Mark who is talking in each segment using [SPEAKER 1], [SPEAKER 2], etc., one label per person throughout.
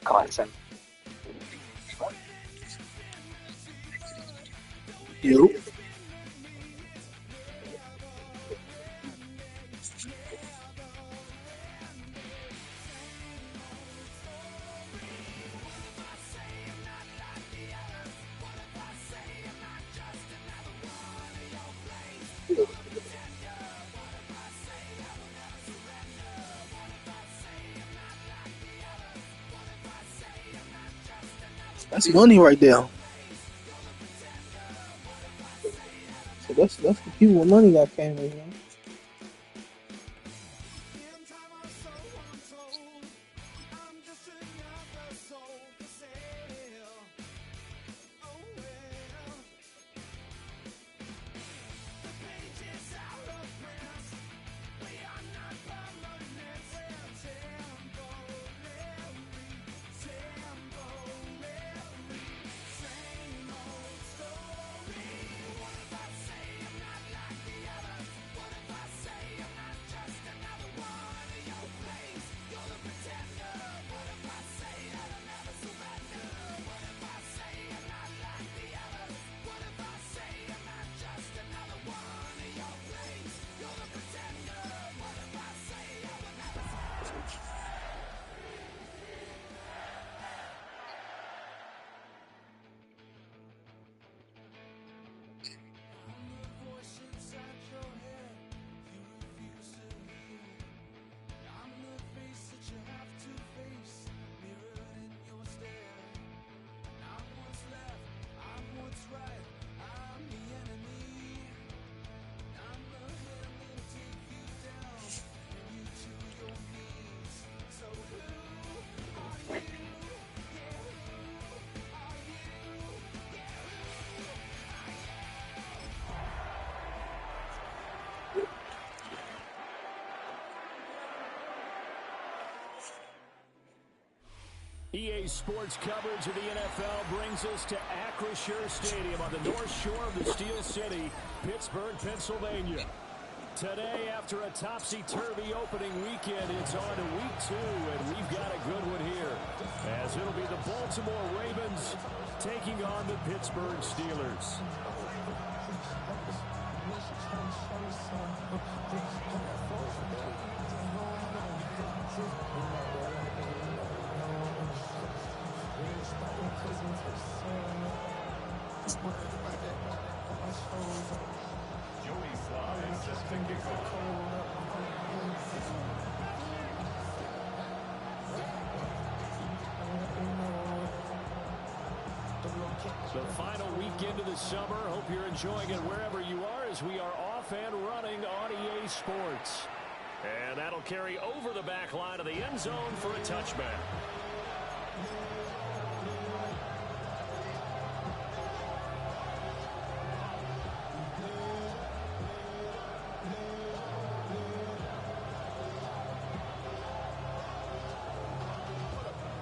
[SPEAKER 1] Carson.
[SPEAKER 2] You. That's money right there. So that's the people with money that came in, man.
[SPEAKER 3] EA Sports coverage of the NFL brings us to Acrisure Stadium on the north shore of the Steel City, Pittsburgh, Pennsylvania. Today, after a topsy-turvy opening weekend, it's on to week 2, and we've got a good one here, as it'll be the Baltimore Ravens taking on the Pittsburgh Steelers. The final weekend of the summer. Hope you're enjoying it wherever you are, as we are off and running on EA Sports. And that'll carry over the back line of the end zone for a touchback.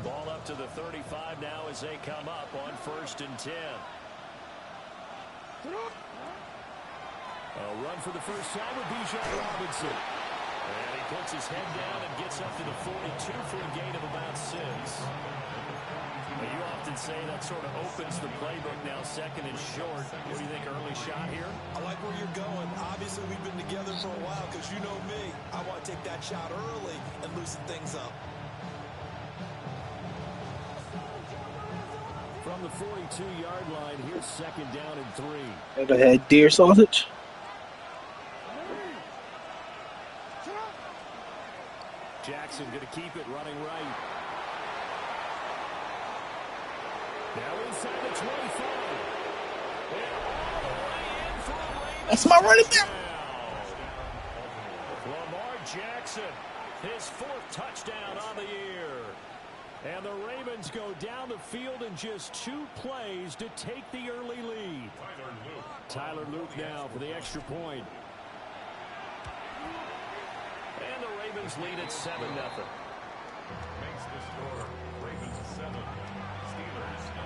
[SPEAKER 3] Ball up to the 35 now as they come up on 1st and 10. A run for the first time with Bijan Robinson. And he puts his head down and gets up to the 42 for a gain of about 6. Now, you often say that sort of opens the playbook now, 2nd and short. What do you think, early shot here?
[SPEAKER 4] I like where you're going. Obviously, we've been together for a while because you know me. I want to take that shot early and loosen things up.
[SPEAKER 3] From the 42-yard line, here's 2nd down and 3.
[SPEAKER 2] Ever had deer sausage?
[SPEAKER 3] Jackson going to keep it running right. Now inside the 25.
[SPEAKER 2] That's my running back.
[SPEAKER 3] Lamar Jackson, his 4th touchdown on the year. And the Ravens go down the field in just 2 plays to take the early lead. Tyler Luke now for the extra point. And the Ravens lead at 7-0.
[SPEAKER 5] Makes the score Ravens 7, Steelers 0.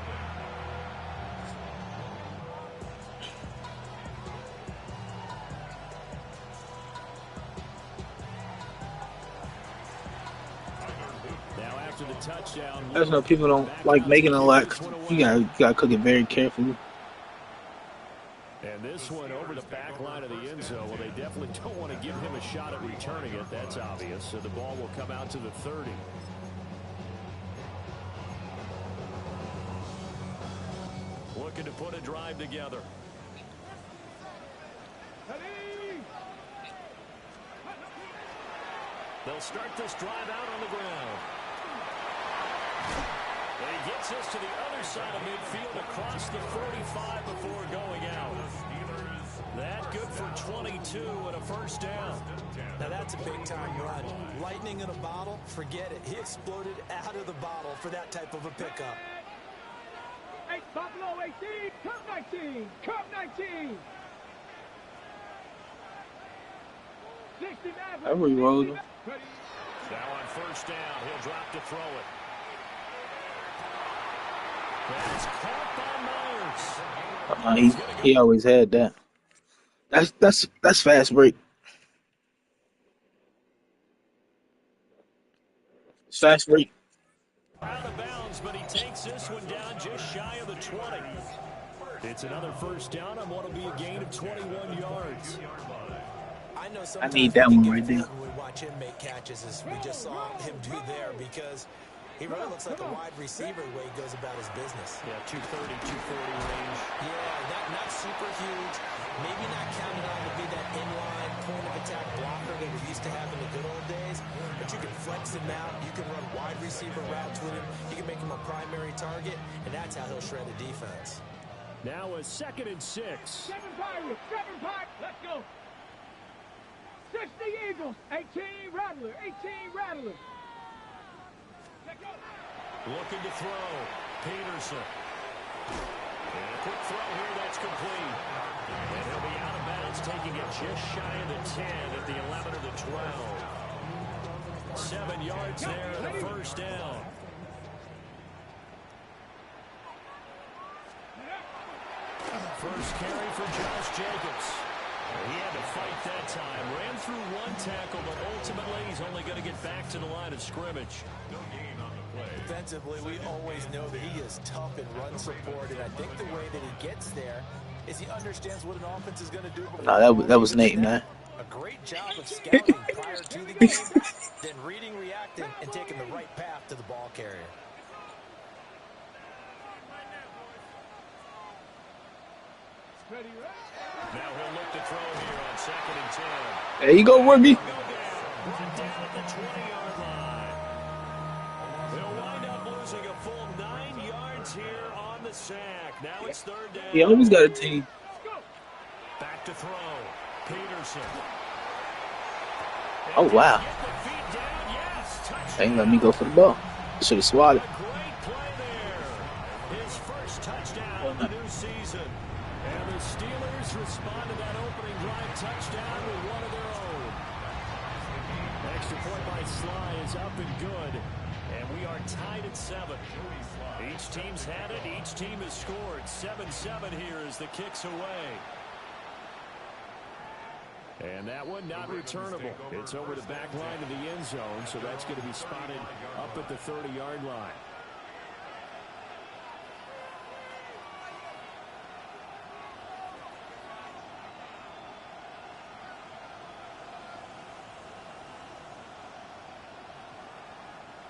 [SPEAKER 3] Now after the touchdown.
[SPEAKER 2] I just know people don't like making a lot. 'Cause you gotta cook it very carefully.
[SPEAKER 3] And this one over the back line of the end zone. Well, they definitely don't want to give him a shot at returning it. That's obvious. So the ball will come out to the 30. Looking to put a drive together. They'll start this drive out on the ground. And he gets us to the other side of midfield across the 45 before going out. That good for 22 and a first down.
[SPEAKER 4] Now that's a big-time run. Lightning in a bottle, forget it. He exploded out of the bottle for that type of a pickup.
[SPEAKER 1] 8 Buffalo 18, Cup 19, Cup 19. 69.
[SPEAKER 2] I re-rolled him.
[SPEAKER 3] Now on first down, he'll drop to throw it. That's caught by Myers.
[SPEAKER 2] He always had that. That's fast break. It's fast break.
[SPEAKER 3] Out of bounds, but he takes this one down just shy of the 20. It's another first down on what will be a gain of 21 yards.
[SPEAKER 2] I need that one right there.
[SPEAKER 4] When we watch him make catches, as we just saw him do there, because he really looks like a wide receiver the way he goes about his business.
[SPEAKER 3] Yeah, 230, 240 range.
[SPEAKER 4] Yeah, not super huge. Maybe not counted on to be that inline point of attack blocker that we used to have in the good old days. But you can flex him out. You can run wide receiver routes with him. You can make him a primary target, and that's how he'll shred a defense.
[SPEAKER 3] Now a 2nd and 6.
[SPEAKER 1] 7 Pirates, 7 Pirates, let's go. 60 Eagles, 18 Rattler, 18 Rattler.
[SPEAKER 3] Looking to throw. Peterson. And a quick throw here, that's complete. And he'll be out of bounds, taking it just shy of the 10 at the 11 or the 12. 7 yards there and a first down. First carry for Josh Jacobs. He had to fight that time. Ran through one tackle, but ultimately he's only going to get back to the line of scrimmage.
[SPEAKER 5] No gain on the play.
[SPEAKER 4] Defensively, we always know that he is tough in run support, and I think the way that he gets there is he understands what an offense is going to do.
[SPEAKER 2] No, that was Nate, man.
[SPEAKER 4] A great job of scouting prior to the game, then reading, reacting, and taking the right path to the ball carrier.
[SPEAKER 3] Now he'll look to throw here on 2nd and 10.
[SPEAKER 2] There you go, Wiggy.
[SPEAKER 3] Brought down at the 20-yard line. They'll wind up losing a full 9 yards here on the sack. Now it's 3rd down.
[SPEAKER 2] He always got a team.
[SPEAKER 3] Back to throw. Peterson.
[SPEAKER 2] Oh, wow.
[SPEAKER 3] Get the feet down. Yes, touchdown.
[SPEAKER 2] They ain't let me go for the ball. Should have swatted.
[SPEAKER 3] Great play there. His first touchdown of the new season. And the Steelers respond to that opening drive touchdown with one of their own. Extra point by Sly is up and good. And we are tied at 7. Each team's had it. Each team has scored. 7-7 here as the kick's away. And that one not returnable. It's over the back line of the end zone, so that's going to be spotted up at the 30-yard line.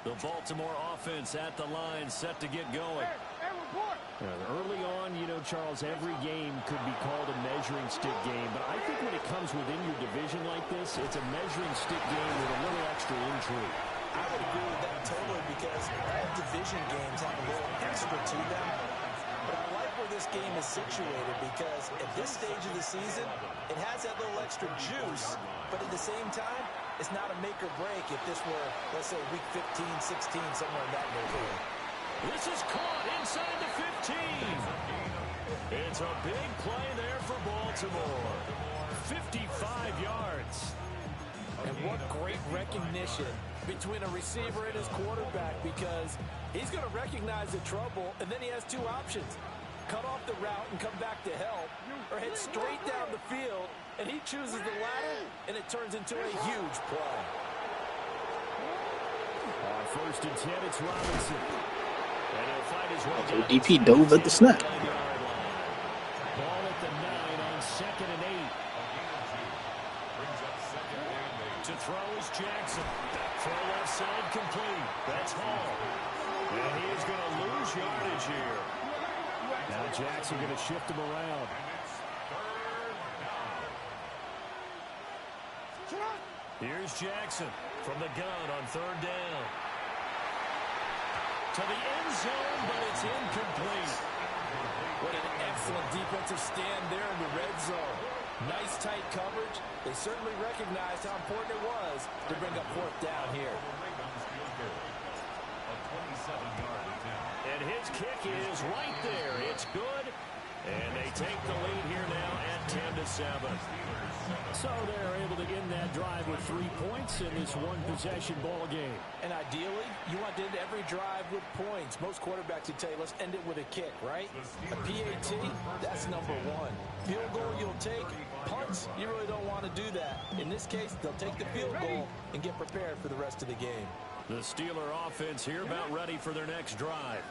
[SPEAKER 3] The Baltimore offense at the line, set to get going. Early on, you know, Charles, every game could be called a measuring stick game, but I think when it comes within your division like this, it's a measuring stick game with a little extra intrigue.
[SPEAKER 4] I would agree with that totally, because all division games have a little extra to them. But I like where this game is situated, because at this stage of the season, it has that little extra juice, but at the same time, it's not a make or break if this were, let's say, week 15, 16, somewhere in that neighborhood.
[SPEAKER 3] This is caught inside the 15. It's a big play there for Baltimore. 55 yards.
[SPEAKER 4] And what great recognition between a receiver and his quarterback, because he's going to recognize the trouble, and then he has 2 options. Cut off the route and come back to help, or head straight down the field, and he chooses the latter, and it turns into a huge play.
[SPEAKER 3] On first and 10, it's Robinson. And he'll find his way
[SPEAKER 2] So
[SPEAKER 3] down
[SPEAKER 2] DP
[SPEAKER 3] inside
[SPEAKER 2] dove
[SPEAKER 3] the
[SPEAKER 2] at the snap.
[SPEAKER 3] 9-yard line. Ball at the 9 on 2nd and 8. To throw is Jackson. Throw left side complete. That's Hall. And he is going to lose yardage here. Now Jackson going to shift him around. Here's Jackson from the gun on 3rd down. To the end zone, but it's incomplete.
[SPEAKER 4] What an excellent defensive stand there in the red zone. Nice tight coverage. They certainly recognized how important it was to bring up 4th down here.
[SPEAKER 3] And his kick is right there. It's good. And they take the lead here now at 10-7. So they're able to end that drive with 3 points in this one-possession ball game.
[SPEAKER 4] And ideally, you want to end every drive with points. Most quarterbacks would tell you, let's end it with a kick, right? A PAT, that's number 1. Field goal you'll take. Punts, you really don't want to do that. In this case, they'll take the field goal and get prepared for the rest of the game.
[SPEAKER 3] The Steeler offense here about ready for their next drive.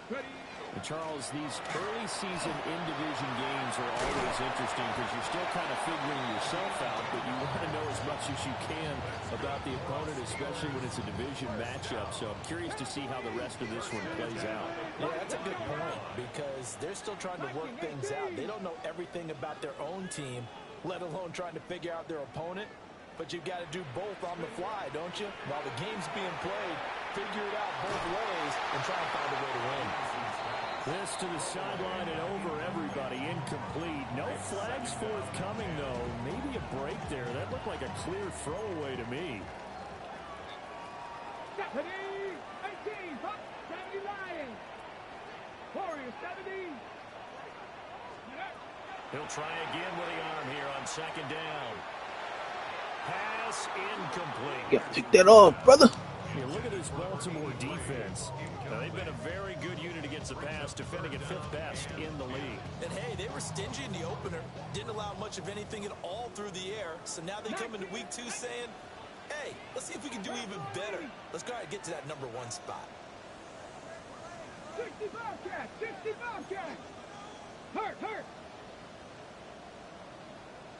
[SPEAKER 3] And Charles, these early season in-division games are always interesting because you're still kind of figuring yourself out, but you want to know as much as you can about the opponent, especially when it's a division matchup. So I'm curious to see how the rest of this one plays out.
[SPEAKER 4] Yeah, that's a good point because they're still trying to work things out. They don't know everything about their own team, let alone trying to figure out their opponent. But you've got to do both on the fly, don't you? While the game's being played, figure it out both ways and try and find a way to win.
[SPEAKER 3] This to the sideline and over everybody. Incomplete. No flags forthcoming, though. Maybe a break there. That looked like a clear throwaway to me.
[SPEAKER 1] 70, 18, 70 Lions. Warriors, 70.
[SPEAKER 3] He'll try again with the arm here on 2nd down. Pass incomplete.
[SPEAKER 2] You gotta take that off, brother.
[SPEAKER 3] Yeah, look at this Baltimore defense. Now, they've been a very good unit against the pass, defending at 5th best in the league.
[SPEAKER 4] And hey, they were stingy in the opener. Didn't allow much of anything at all through the air. So now they come into week 2 saying, hey, let's see if we can do even better. Let's go ahead and get to that number 1 spot.
[SPEAKER 1] 60 Bobcats, 60 Bobcats. Hurt.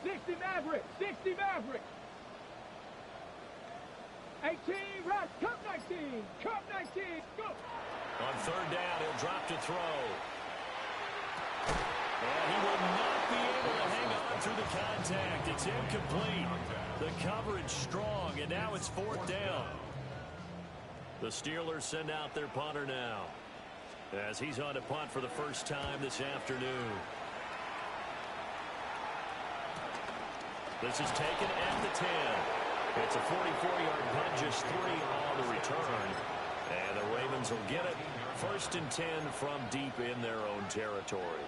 [SPEAKER 1] 60 Mavericks, 60 Mavericks. 18, right, Cup 19, Cup 19, go!
[SPEAKER 3] On 3rd down, he'll drop to throw. And he will not be able to hang on through the contact. It's incomplete. The coverage strong, and now it's 4th down. The Steelers send out their punter now, as he's on to punt for the first time this afternoon. This is taken at the 10. It's a 44-yard punt, just 3 on the return. And the Ravens will get it. 1st and 10 from deep in their own territory.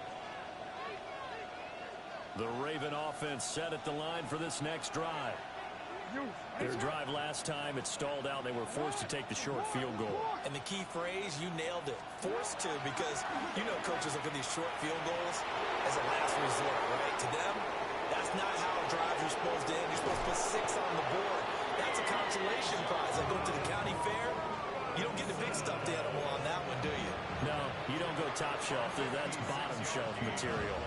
[SPEAKER 3] The Raven offense set at the line for this next drive. Their drive last time, it stalled out. They were forced to take the short field goal.
[SPEAKER 4] And the key phrase, you nailed it. Forced to, because you know coaches look at these short field goals as a last resort, right? To them, that's not how drives are supposed to end. You're supposed to put 6 on the board. That's a consolation prize. Like going to the county fair, you don't get the big stuffed animal on that one, do you?
[SPEAKER 3] No, you don't go top shelf. That's bottom shelf material.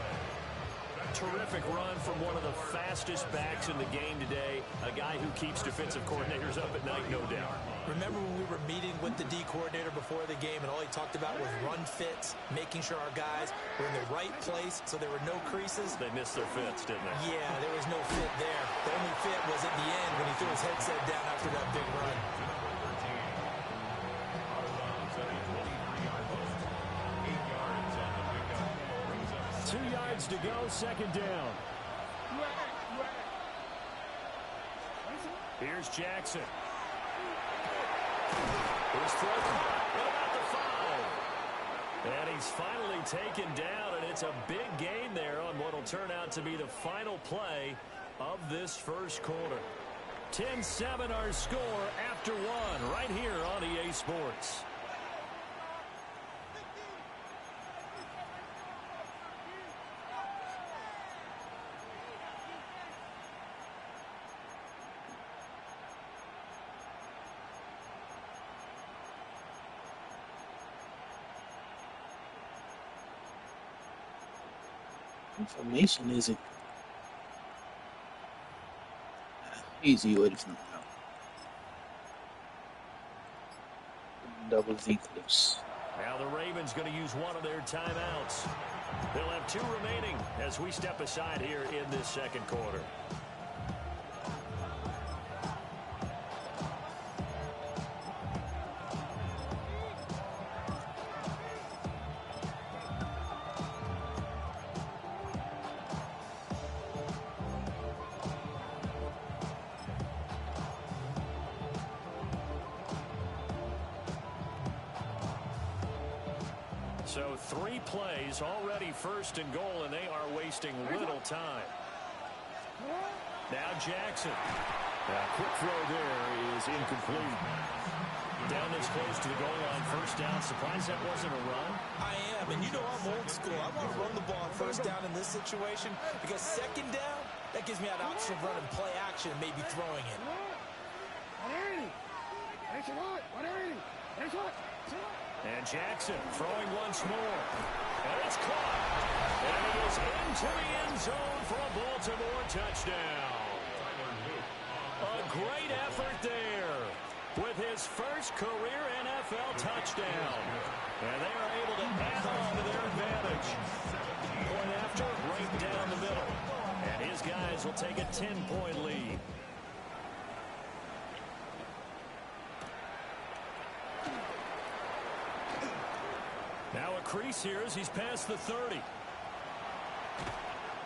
[SPEAKER 3] Terrific run from one of the fastest backs in the game today. A guy who keeps defensive coordinators up at night, no doubt.
[SPEAKER 4] Remember when we were meeting with the D coordinator before the game and all he talked about was run fits, making sure our guys were in the right place so there were no creases?
[SPEAKER 3] They missed their fits, didn't they?
[SPEAKER 4] Yeah, there was no fit there. The only fit was at the end when he threw his headset down after that big run.
[SPEAKER 3] To go, 2nd down. Here's Jackson. Here's thrown. What about the 5? And he's finally taken down, and it's a big gain there on what will turn out to be the final play of this first quarter. 10-7 our score after 1 right here on EA Sports.
[SPEAKER 2] Information isn't easy way to find out. Double Z clips.
[SPEAKER 3] Now the Ravens going to use one of their timeouts. They'll have 2 remaining as we step aside here in this second quarter. So 3 plays already first and goal, and they are wasting little time. Now Jackson. Quick throw there is incomplete. Down this close to the goal line, first down. Surprised that wasn't a run?
[SPEAKER 4] I am, and you know I'm old school. I want to run the ball on first down in this situation because second down, that gives me an option of running play action and maybe throwing it.
[SPEAKER 3] And Jackson throwing once more. And it's caught. And it is into the end zone for a Baltimore touchdown. A great effort there with his first career NFL touchdown. And they are able to add on to their advantage. Point after, right down the middle. And his guys will take a 10-point lead. Now a crease here as he's past the 30.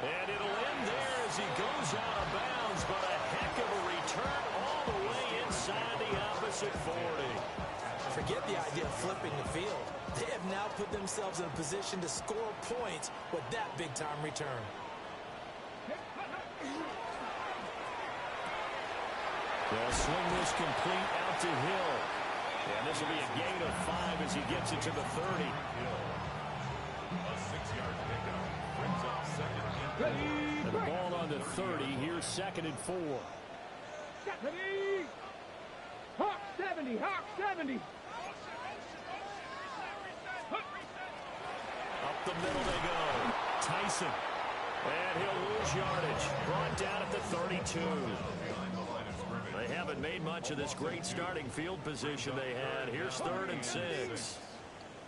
[SPEAKER 3] And it'll end there as he goes out of bounds, but a heck of a return all the way inside the opposite 40.
[SPEAKER 4] Forget the idea of flipping the field. They have now put themselves in a position to score points with that big-time return.
[SPEAKER 3] They'll swing this complete out to Hill. And this will be a gain of 5 as he gets it to the 30.
[SPEAKER 5] A 6-yard pickup brings up second and
[SPEAKER 3] And the ball on the 30. Here's second and 4.
[SPEAKER 1] Ready? Hawk 70, Hawk 70.
[SPEAKER 3] Up the middle they go. Tyson. And he'll lose yardage. Brought down at the 32. They haven't made much of this great starting field position they had. Here's 3rd and 6.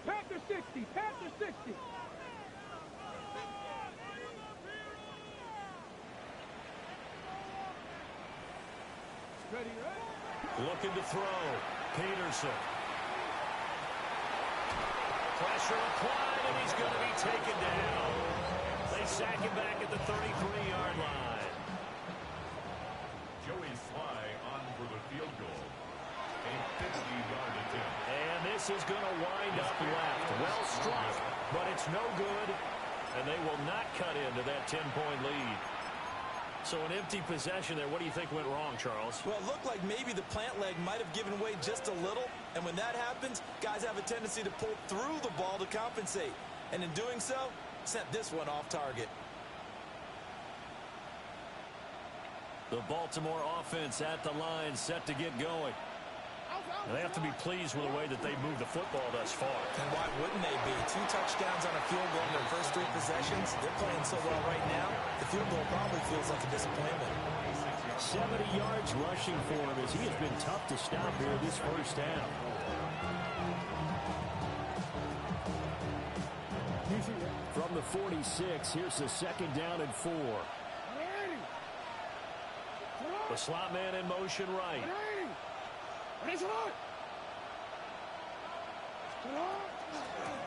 [SPEAKER 1] Panther 60, Panther 60. Ready, right?
[SPEAKER 3] Looking to throw. Peterson. Pressure applied, and he's going to be taken down. They sack him back at the 33-yard line.
[SPEAKER 5] Joey Sly on for the field goal. A 50-yard attempt.
[SPEAKER 3] And this is going to wind up left. Well struck, but it's no good. And they will not cut into that 10-point lead. So an empty possession there. What do you think went wrong, Charles?
[SPEAKER 4] Well, it looked like maybe the plant leg might have given way just a little. And when that happens, guys have a tendency to pull through the ball to compensate. And in doing so, sent this one off target.
[SPEAKER 3] The Baltimore offense at the line, set to get going. They have to be pleased with the way that they moved the football thus far.
[SPEAKER 4] And why wouldn't they be? 2 touchdowns on a field goal in their first 3 possessions. They're playing so well right now, the field goal probably feels like a disappointment.
[SPEAKER 3] 70 yards rushing for him as he has been tough to stop here this first half. From the 46, here's the 2nd down and 4. The slot man in motion right.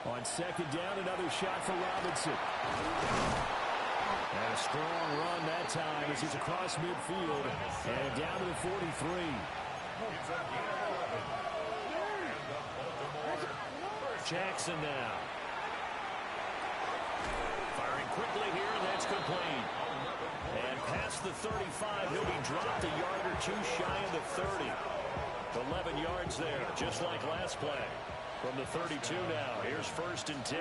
[SPEAKER 3] On 2nd down, another shot for Robinson. And a strong run that time as he's across midfield and down to the 43. Jackson now. Firing quickly here, and that's complete. And past the 35, he'll be dropped a yard or 2 shy of the 30. 11 yards there, just like last play. From the 32 now, here's 1st and 10.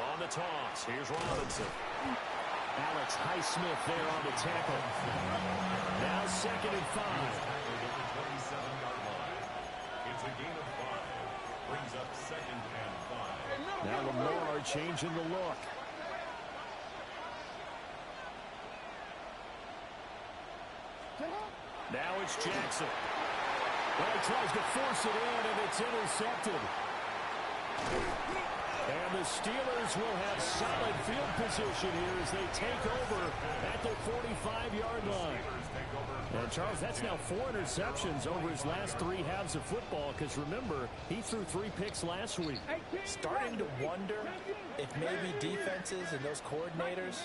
[SPEAKER 3] On the toss, here's Robinson. Alex Highsmith there on the tackle. Now 2nd and 5.
[SPEAKER 5] It's a gain of 5. Brings up 2nd and 5.
[SPEAKER 3] Now Lamar changing the look. Now it's Jackson. Well, he tries to force it in, and it's intercepted. And the Steelers will have solid field position here as they take over at the 45-yard line. And, Charles, that's now 4 interceptions over his last 3 halves of football, because, remember, he threw 3 picks last week.
[SPEAKER 4] Starting to wonder if maybe defenses and those coordinators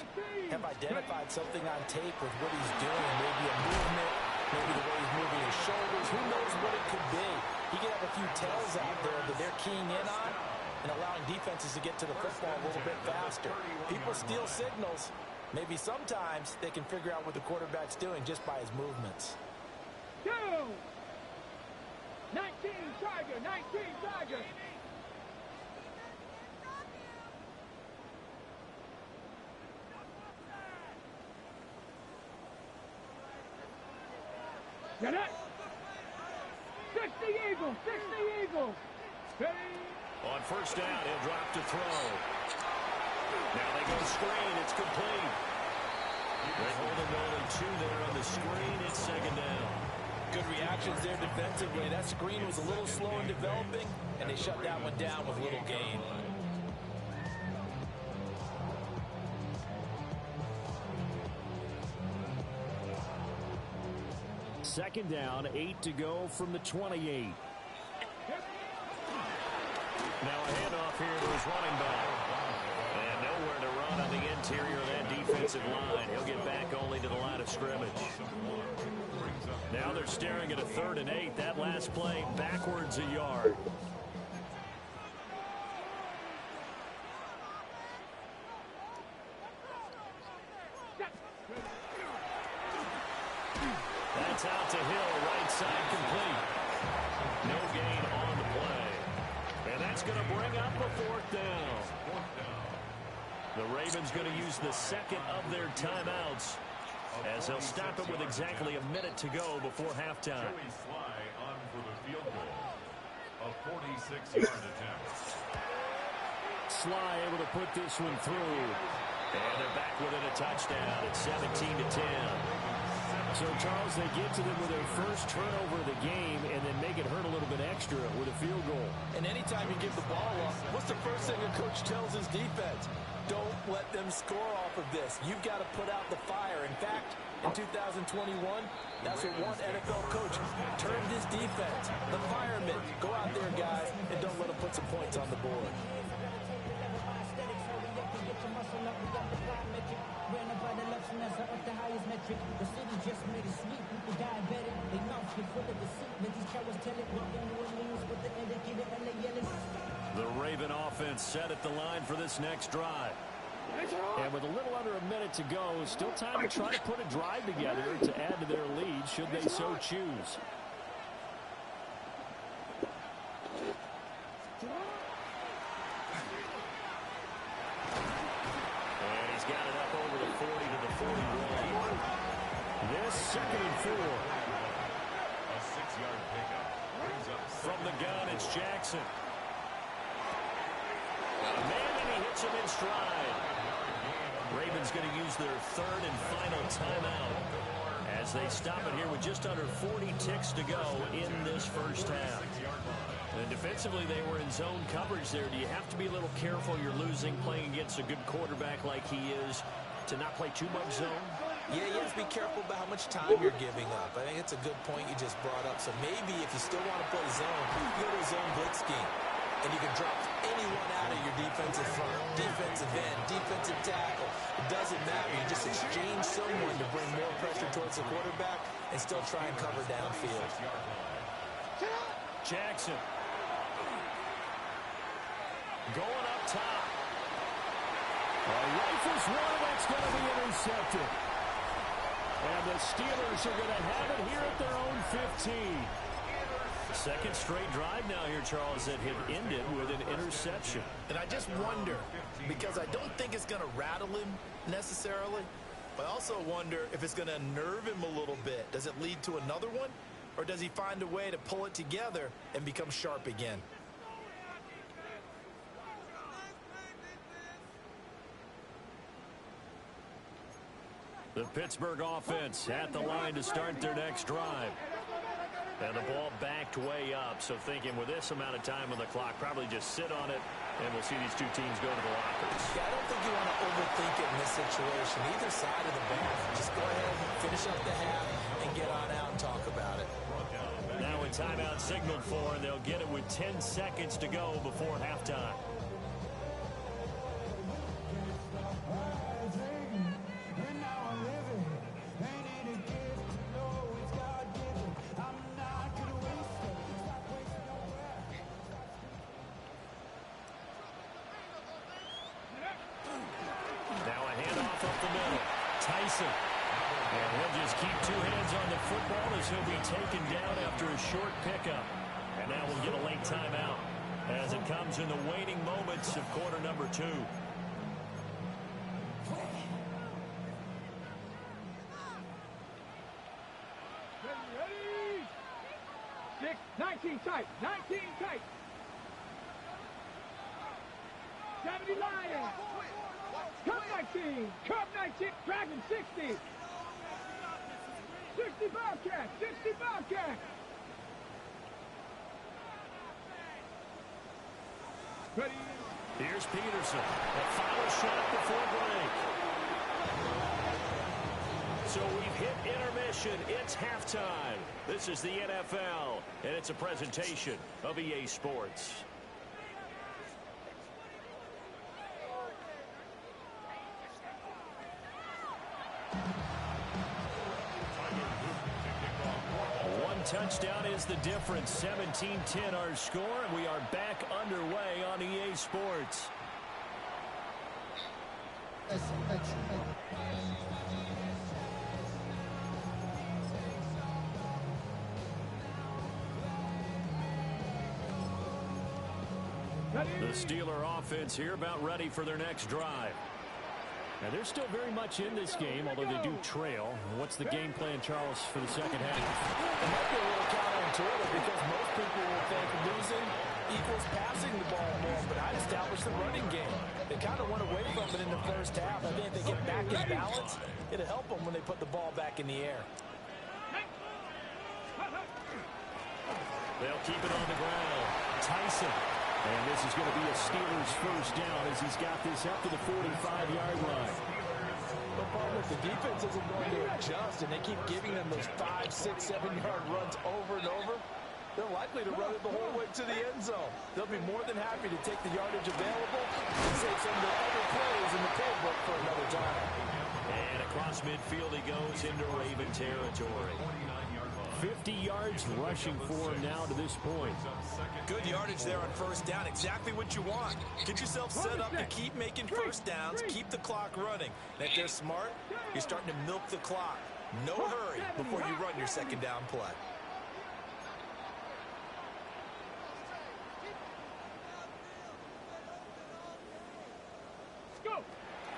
[SPEAKER 4] have identified something on tape with what he's doing, maybe a movement, maybe the way he's moving his shoulders. Who knows what it could be? He could have a few tells out there that they're keying in on and allowing defenses to get to the football a little bit faster. People steal signals. Maybe sometimes they can figure out what the quarterback's doing just by his movements.
[SPEAKER 1] 2. 19 Tiger, 19 Tiger. Get it. 60 Eagles, 60 Eagles. Ready?
[SPEAKER 3] On first down, he'll drop to throw. Now they go screen. It's complete. They hold him to only 2 there on the screen. It's 2nd down.
[SPEAKER 4] Good reactions there defensively. That screen was a little slow in developing, and they shut that one down with little gain.
[SPEAKER 3] Second down, 8 to go from the 28. Now a handoff here to his running back. And nowhere to run on the interior of that defensive line. He'll get back only to the line of scrimmage. Now they're staring at a 3rd and 8. That last play backwards a yard. That's out to Hill, right side complete. No gain on the play. And that's going to bring up a 4th down. The Ravens going to use the 2nd of their timeouts as they'll stop it with exactly a minute to go before halftime.
[SPEAKER 5] Joey Sly on for the field goal. A 46-yard attempt.
[SPEAKER 3] Sly able to put this one through. And they're back within a touchdown. It's 17-10. So, Charles, they get to them with their first turnover of the game and then make it hurt a little bit extra with a field goal.
[SPEAKER 4] And anytime you give the ball up, what's the first thing a coach tells his defense? Don't let them score off of this. You've got to put out the fire. In fact, in 2021, that's what one NFL coach termed his defense. The firemen. Go out there, guys, and don't let them put some points on the board.
[SPEAKER 3] The Raven offense set at the line for this next drive. And with a little under a minute to go, still time to try to put a drive together to add to their lead should they so choose. And he's got it up over the 40 to the 41. This 2nd and 4.
[SPEAKER 5] A 6-yard pickup. Brings up
[SPEAKER 3] From the gun, it's Jackson. Man, and he hits him in stride. Ravens going to use their 3rd and final timeout as they stop it here with just under 40 ticks to go in this first half. And defensively, they were in zone coverage there. Do you have to be a little careful? You're losing, playing against a good quarterback like he is, to not play too much zone?
[SPEAKER 4] Yeah, you have to be careful about how much time you're giving up. I think it's a good point you just brought up. So maybe if you still want to play zone, go to a zone blitz scheme. And you can drop anyone out of your defensive front, defensive end, defensive tackle. It doesn't matter. You just exchange someone to bring more pressure towards the quarterback and still try and cover downfield.
[SPEAKER 3] Jackson. Going up top. A rifles one that's going to be intercepted. And the Steelers are going to have it here at their own 15. Second straight drive now here, Charles, that had ended with an interception.
[SPEAKER 6] And I just wonder, because I don't think it's going to rattle him necessarily, but I also wonder if it's going to unnerve him a little bit. Does it lead to another one? or does he find a way to pull it together and become sharp again?
[SPEAKER 3] The Pittsburgh offense at the line to start their next drive. And the ball backed way up, so thinking with this amount of time on the clock, probably just sit on it, and we'll see these two teams go to the lockers.
[SPEAKER 4] Yeah, I don't think you want to overthink it in this situation. Either side of the ball, just go ahead and finish up the half and get on out and talk about it.
[SPEAKER 3] Now a timeout signaled for, and they'll get it with 10 seconds to go before halftime. Tyson. And he'll just keep two hands on the football as he'll be taken down after a short pickup. And now we'll get a late timeout as it comes in the waning moments of quarter number 2.
[SPEAKER 1] Ready? 6, 19 tight, 19 tight. 70 Lions. Cup 19, Cup 19, Dragon 60. 60 Bobcat, 60 Bobcat. Ready?
[SPEAKER 3] Here's Peterson. A final shot before break. So we've hit intermission. It's halftime. This is the NFL, and it's a presentation of EA Sports. Touchdown is the difference. 17-10 our score, and we are back underway on EA Sports. The Steeler offense here about ready for their next drive. Now, they're still very much in this game, although they do trail. What's the game plan, Charles, for the second half?
[SPEAKER 4] It might be a little counterintuitive because most people will think losing equals passing the ball more, but I'd establish the running game. They kind of went away from it in the first half. I think if they get back in balance, it'll help them when they put the ball back in the air.
[SPEAKER 3] They'll keep it on the ground. Tyson. And this is going to be a Steelers first down as he's got this up to the 45-yard line.
[SPEAKER 4] The problem with the defense isn't going to adjust, and they keep giving them those 5, 6, 7-yard runs over and over. They're likely to run it the whole way to the end zone. They'll be more than happy to take the yardage available and save some of the other plays in the playbook for another time.
[SPEAKER 3] And across midfield he goes into Raven territory. 50 yards rushing for him now to this point.
[SPEAKER 6] Good yardage there on first down. Exactly what you want. Get yourself set up to keep making first downs, keep the clock running. And if they're smart, you're starting to milk the clock. No hurry before you run your second down play.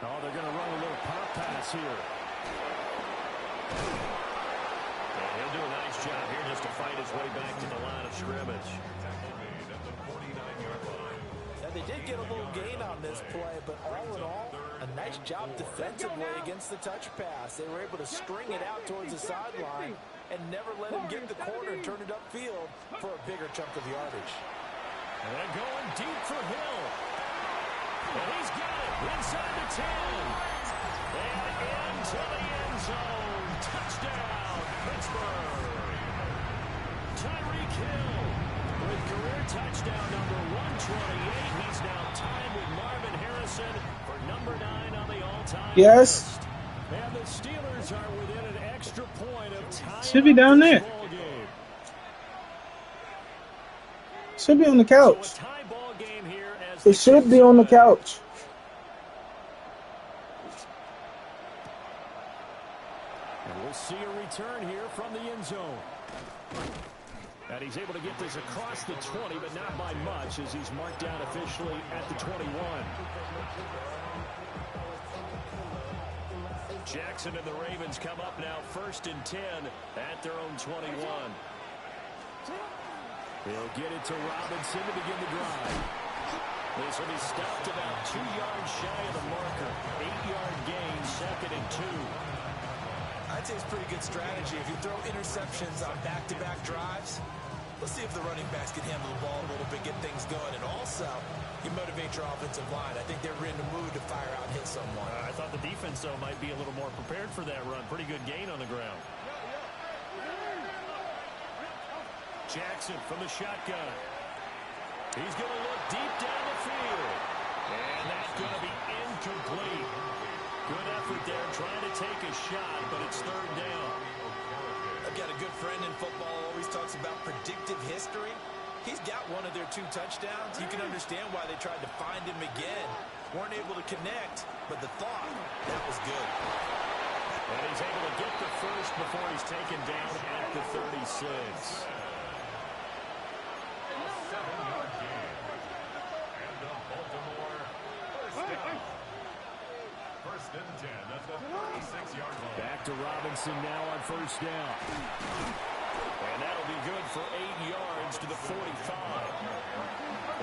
[SPEAKER 3] Oh, they're going to run a little pop pass here. And he'll do a nice job here just to fight his way back to the line of scrimmage.
[SPEAKER 4] Now, they did get a little gain on this play, but all in all, a nice job defensively against the touch pass. They were able to string it out towards the sideline and never let him get the corner and turn it upfield for a bigger chunk of yardage.
[SPEAKER 3] And they're going deep for Hill. And he's got it inside the 10. And into the end zone. Touchdown, Pittsburgh. Tyreek Hill with career touchdown number 128. He's now tied with Marvin Harrison for number 9 on the all-time list. And the Steelers are within an extra point of time.
[SPEAKER 2] Should be down there. Should be on the couch.
[SPEAKER 3] So a tie ball game here as
[SPEAKER 2] it should be on the couch.
[SPEAKER 3] And we'll see a return here from the end zone. And he's able to get this across the 20, but not by much as he's marked down officially at the 21. Jackson and the Ravens come up now 1st and 10 at their own 21. He'll get it to Robinson to begin the drive. This will be stopped about 2 yards shy of the marker. 8-yard gain, 2nd and 2.
[SPEAKER 4] I'd say it's pretty good strategy. If you throw interceptions on back-to-back drives, let's see if the running backs can handle the ball a little bit, get things going. And also, you motivate your offensive line. I think they're in the mood to fire out and hit someone.
[SPEAKER 7] I thought the defense, though, might be a little more prepared for that run. Pretty good gain on the ground.
[SPEAKER 3] Jackson from the shotgun. He's going to look deep down the field. And that's going to be incomplete. Good effort there trying to take a shot, but it's 3rd down.
[SPEAKER 4] I've got a good friend in football, always talks about predictive history. He's got one of their 2 touchdowns. You can understand why they tried to find him again. Weren't able to connect, but the thought, that was good.
[SPEAKER 3] And he's able to get the first before he's taken down at the 36.
[SPEAKER 5] 7-yard gain. And the Baltimore first down. 1st and 10 at the 36-yard line.
[SPEAKER 3] Back to Robinson now on 1st down. And that'll be good for 8 yards to the 45.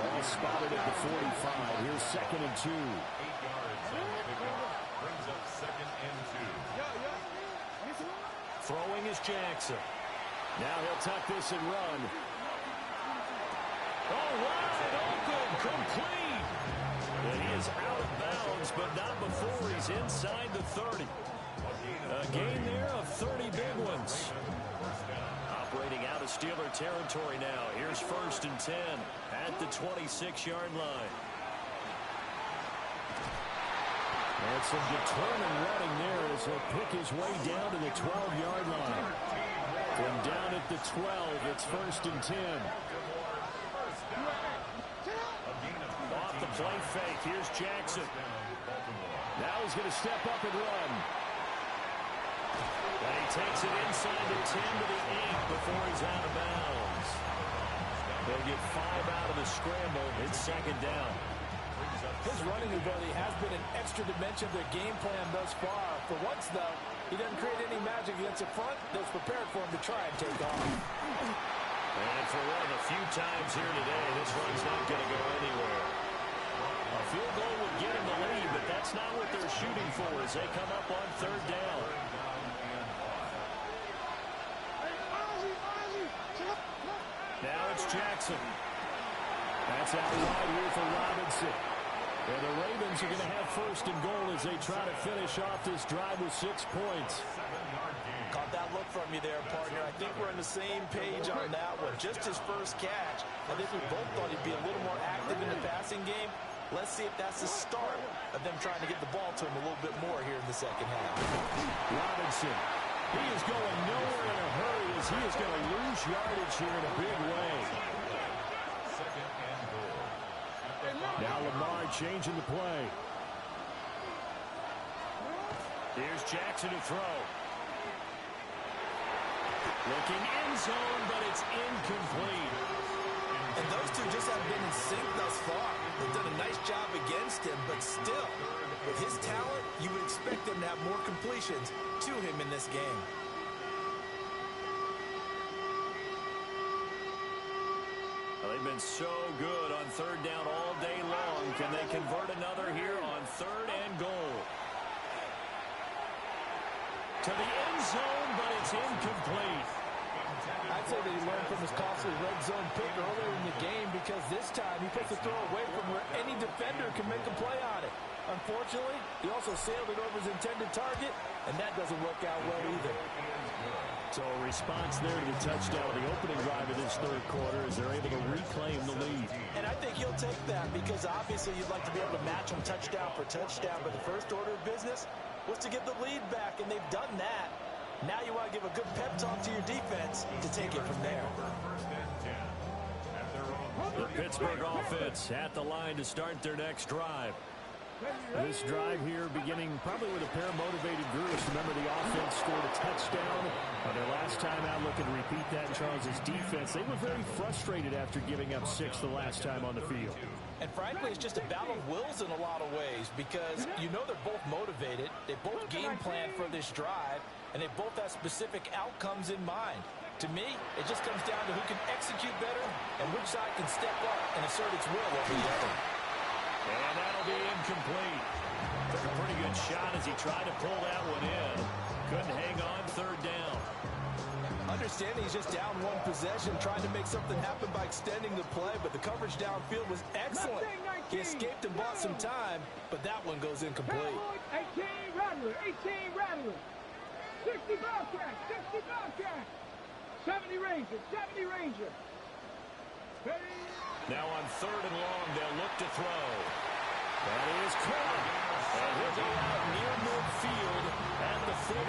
[SPEAKER 3] Ball spotted at the 45. Here's 2nd and 2.
[SPEAKER 5] 8 yards on the pickup. Brings up 2nd and 2.
[SPEAKER 3] Throwing is Jackson. Now he'll tuck this and run. Oh, wide open, complete. And he is out of bounds, but not before he's inside the 30. A gain there of 30 big ones. Operating out of Steeler territory now. Here's 1st and 10 at the 26-yard line. And some determined running there as he'll pick his way down to the 12-yard line. From down at the 12, it's 1st and 10. Off the play fake, here's Jackson. Now he's going to step up and run. And he takes it inside the 10 to the 8 before he's out of bounds. They'll get 5 out of the scramble. It's 2nd down.
[SPEAKER 4] His running ability has been an extra dimension of their game plan thus far. For once, though, he doesn't create any magic against the front that's prepared for him to try and take off.
[SPEAKER 3] And for one of the few times here today, this run's not going to go anywhere. A field goal would get him the lead, but that's not what they're shooting for as they come up on 3rd down. Now it's Jackson. That's out wide here for Robinson. And the Ravens are going to have 1st and goal as they try to finish off this drive with 6 points.
[SPEAKER 4] Caught that look from you there, partner. I think we're on the same page on that one. Just his first catch. I think we both thought he'd be a little more active in the passing game. Let's see if that's the start of them trying to get the ball to him a little bit more here in the 2nd half.
[SPEAKER 3] Robinson, he is going nowhere in a hurry as he is going to lose yardage here in a big way.
[SPEAKER 5] 2nd and goal.
[SPEAKER 3] Now Lamar changing the play. Here's Jackson to throw. Looking end zone, but it's incomplete.
[SPEAKER 4] And those two just haven't been in sync thus far. They've done a nice job against him, but still, with his talent, you would expect them to have more completions to him in this game.
[SPEAKER 3] Well, they've been so good on 3rd down all day long. Can they convert another here on 3rd and goal? To the end zone, but it's incomplete.
[SPEAKER 4] I'd say that he learned from his costly red zone pick earlier in the game because this time he puts the throw away from where any defender can make a play on it. Unfortunately, he also sailed it over his intended target, and that doesn't work out well either.
[SPEAKER 3] So a response there to the touchdown of the opening drive of this 3rd quarter as they're able to reclaim the lead.
[SPEAKER 4] And I think he'll take that because obviously you'd like to be able to match him touchdown for touchdown, but the first order of business was to get the lead back, and they've done that. Now you want to give a good pep talk to your defense to take it from there.
[SPEAKER 5] 1st and 10 at their own.
[SPEAKER 3] The Pittsburgh offense at the line to start their next drive. This drive here beginning probably with a pair of motivated groups. Remember, the offense scored a touchdown on their last time out. Looking to repeat that in Charles' defense. They were very frustrated after giving up 6 the last time on the field.
[SPEAKER 4] And frankly, it's just a battle of wills in a lot of ways because you know they're both motivated. They both game plan for this drive, and they both have specific outcomes in mind. To me, it just comes down to who can execute better and which side can step up and assert its will over the other.
[SPEAKER 3] And that'll be incomplete. Took a pretty good shot as he tried to pull that one in. Couldn't hang on third down.
[SPEAKER 4] Understanding he's just down one possession, trying to make something happen by extending the play, but the coverage downfield was excellent. He escaped and bought some time, but that one goes incomplete.
[SPEAKER 1] 18 Rattler, 18 Rattler. 60 Bobcat, 60 Bobcat. 70 Ranger, 70 Ranger.
[SPEAKER 3] Now on third and long, they'll look to throw. That is caught. And he'll go out near midfield at the 49.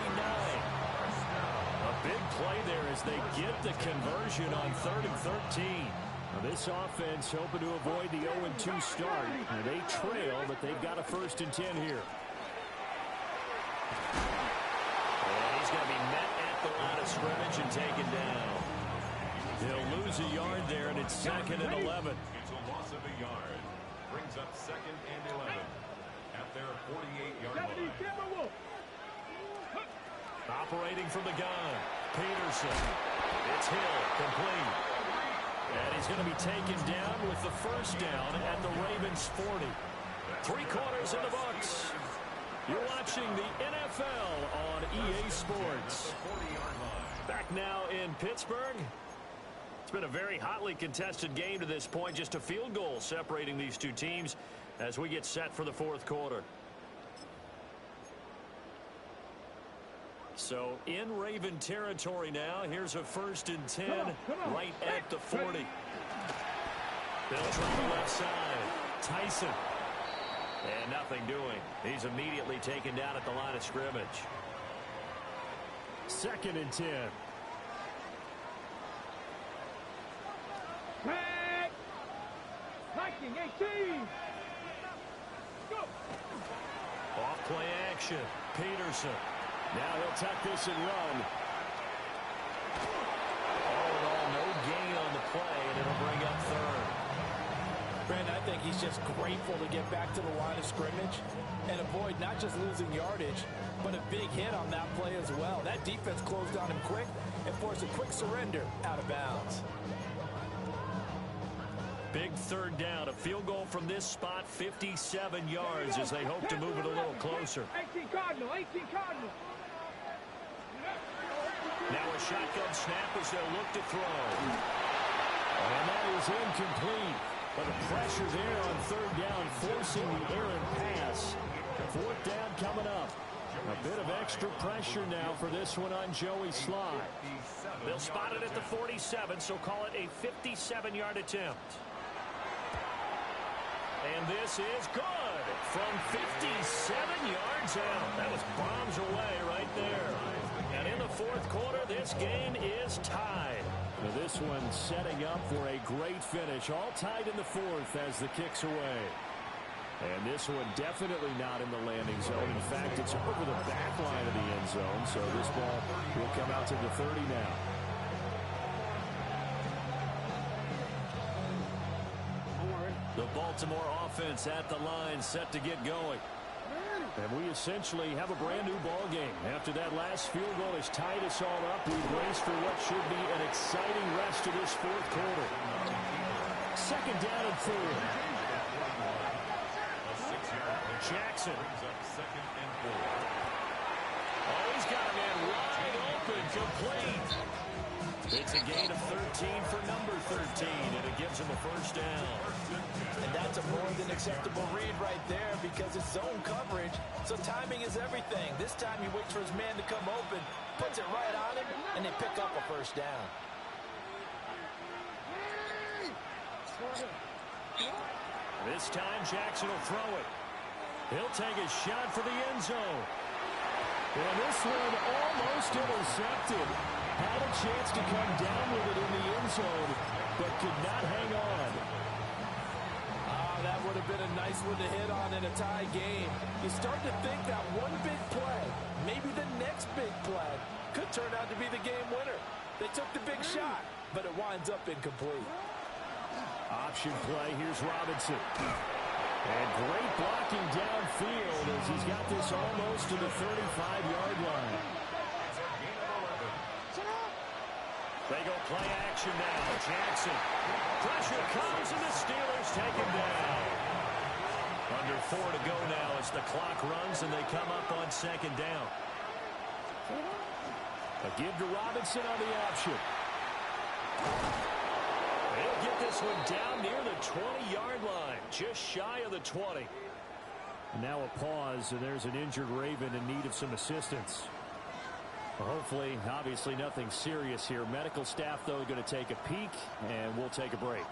[SPEAKER 3] A big play there as they get the conversion on 3rd and 13. Now this offense hoping to avoid the 0-2 start. And they trail, but they've got a 1st and 10 here. And he's going to be met at the line of scrimmage and taken down. He'll lose a yard there, and it's 2nd and 11.
[SPEAKER 5] It's a loss of a yard. Brings up 2nd and 11 at their 48-yard line.
[SPEAKER 3] Operating from the gun, Peterson. It's Hill, complete. And he's going to be taken down with the 1st down at the Ravens 40. 3 quarters in the books. You're watching the NFL on EA Sports. Back now in Pittsburgh. It's been a very hotly contested game to this point. Just a field goal separating these two teams as we get set for the 4th quarter. So in Raven territory now. Here's a 1st and 10 right at the 40. They'll try the left side. Tyson. And nothing doing. He's immediately taken down at the line of scrimmage. 2nd and 10.
[SPEAKER 1] Back. Viking 18. Go.
[SPEAKER 3] Off play action. Peterson. Now he'll tuck this and run. All in all, no gain on the play, and it'll bring up 3rd.
[SPEAKER 4] Brandon, I think he's just grateful to get back to the line of scrimmage and avoid not just losing yardage, but a big hit on that play as well. That defense closed on him quick and forced a quick surrender out of bounds.
[SPEAKER 3] Big 3rd down. A field goal from this spot, 57 yards as they hope to move it a little closer.
[SPEAKER 1] 18 Cardinal, 18 Cardinal.
[SPEAKER 3] Now a shotgun snap as they'll look to throw. And that is incomplete. But the pressure there on 3rd down, forcing the errant pass. 4th down coming up. A bit of extra pressure now for this one on Joey Slye. They'll spot it at the 47, so call it a 57-yard attempt. And this is good from 57 yards out. That was bombs away right there. And in the 4th quarter, this game is tied. Now this one setting up for a great finish. All tied in the 4th as the kick's away. And this one definitely not in the landing zone. In fact, it's over the back line of the end zone. So this ball will come out to the 30 now. The Baltimore offense at the line, set to get going. And we essentially have a brand new ball game. After that last field goal has tied us all up, we race for what should be an exciting rest of this 4th quarter. 2nd down and 4. Jackson. Oh, he's got a man wide open, complete. It's a gain of 13 for number 13, and it gives him a 1st down.
[SPEAKER 4] And that's a more than acceptable read right there because it's zone coverage, so timing is everything. This time he waits for his man to come open, puts it right on him, and they pick up a 1st down.
[SPEAKER 3] This time Jackson will throw it. He'll take a shot for the end zone. And this one almost intercepted. Had a chance to come down with it in the end zone, but could not hang on.
[SPEAKER 4] That would have been a nice one to hit on in a tie game. You start to think that one big play, maybe the next big play, could turn out to be the game winner. They took the big shot, but it winds up incomplete.
[SPEAKER 3] Option play, here's Robinson. And great blocking downfield as he's got this almost to the 35-yard line. They go play action now. Jackson. Pressure comes, and the Steelers take him down. Under 4 to go now as the clock runs, and they come up on second down. A give to Robinson on the option. They'll get this one down near the 20-yard line, just shy of the 20. Now a pause, and there's an injured Raven in need of some assistance. Hopefully, obviously nothing serious here. Medical staff, though, going to take a peek, and we'll take a break.